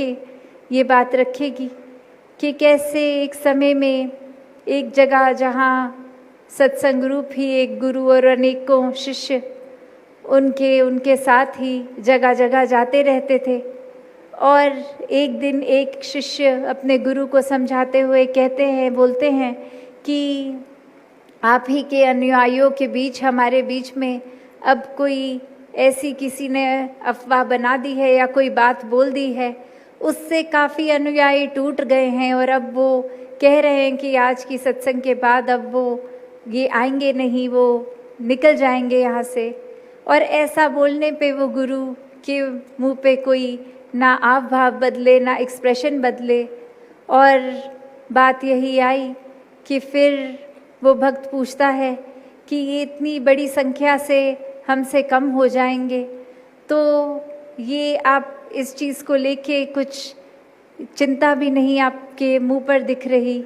के ये बात रखेगी कि कैसे एक समय में एक जगह जहाँ सत्संग रूप ही एक गुरु और अनेकों शिष्य उनके साथ ही जगह जगह जाते रहते थे। और एक दिन एक शिष्य अपने गुरु को समझाते हुए बोलते हैं कि आप ही के अनुयायियों के बीच, हमारे बीच में अब कोई ऐसी किसी ने अफवाह बना दी है या कोई बात बोल दी है, उससे काफ़ी अनुयायी टूट गए हैं और अब वो कह रहे हैं कि आज की सत्संग के बाद अब वो ये आएंगे नहीं, वो निकल जाएंगे यहाँ से। और ऐसा बोलने पे वो गुरु के मुंह पे कोई ना आव भाव बदले, ना एक्सप्रेशन बदले। और बात यही आई कि फिर वो भक्त पूछता है कि ये इतनी बड़ी संख्या से हमसे कम हो जाएंगे, तो ये आप इस चीज़ को लेके कुछ चिंता भी नहीं आपके मुंह पर दिख रही।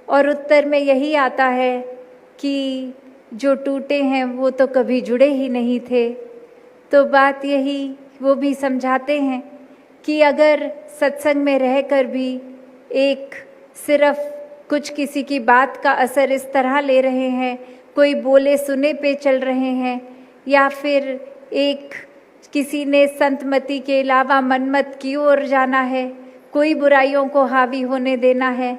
और उत्तर में यही आता है कि जो टूटे हैं वो तो कभी जुड़े ही नहीं थे। तो बात यही वो भी समझाते हैं कि अगर सत्संग में रहकर भी एक सिर्फ कुछ किसी की बात का असर इस तरह ले रहे हैं, कोई बोले सुने पे चल रहे हैं, या फिर एक किसी ने संतमति के अलावा मनमत की ओर जाना है, कोई बुराइयों को हावी होने देना है,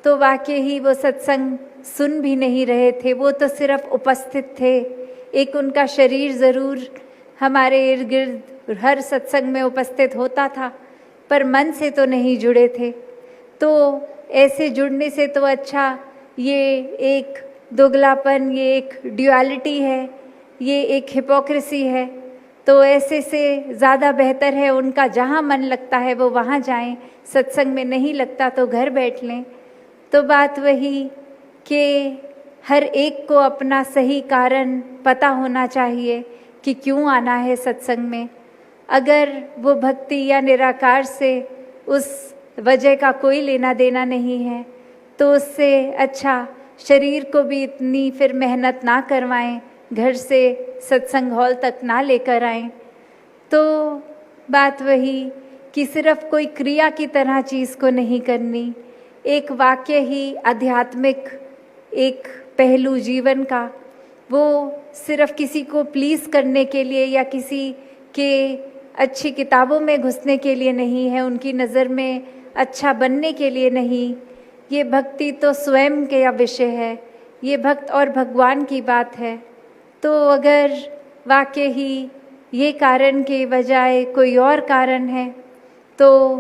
तो वाकई ही वो सत्संग सुन भी नहीं रहे थे। वो तो सिर्फ उपस्थित थे। एक उनका शरीर ज़रूर हमारे इर्द गिर्द हर सत्संग में उपस्थित होता था, पर मन से तो नहीं जुड़े थे। तो ऐसे जुड़ने से तो अच्छा ये एक दोगलापन, ये एक ड्युअलिटी है, ये एक हिपोक्रेसी है। तो ऐसे से ज़्यादा बेहतर है उनका जहाँ मन लगता है वो वहाँ जाएं, सत्संग में नहीं लगता तो घर बैठ लें। तो बात वही कि हर एक को अपना सही कारण पता होना चाहिए कि क्यों आना है सत्संग में। अगर वो भक्ति या निराकार से उस वजह का कोई लेना देना नहीं है, तो उससे अच्छा शरीर को भी इतनी फिर मेहनत ना करवाएं, घर से सत्संग हॉल तक ना लेकर आएं। तो बात वही कि सिर्फ कोई क्रिया की तरह चीज़ को नहीं करनी, एक वाक्य ही आध्यात्मिक एक पहलू जीवन का, वो सिर्फ किसी को प्लीज़ करने के लिए या किसी के अच्छी किताबों में घुसने के लिए नहीं है, उनकी नज़र में अच्छा बनने के लिए नहीं। ये भक्ति तो स्वयं का विषय है, ये भक्त और भगवान की बात है। तो अगर वाकई ही ये कारण के बजाय कोई और कारण है, तो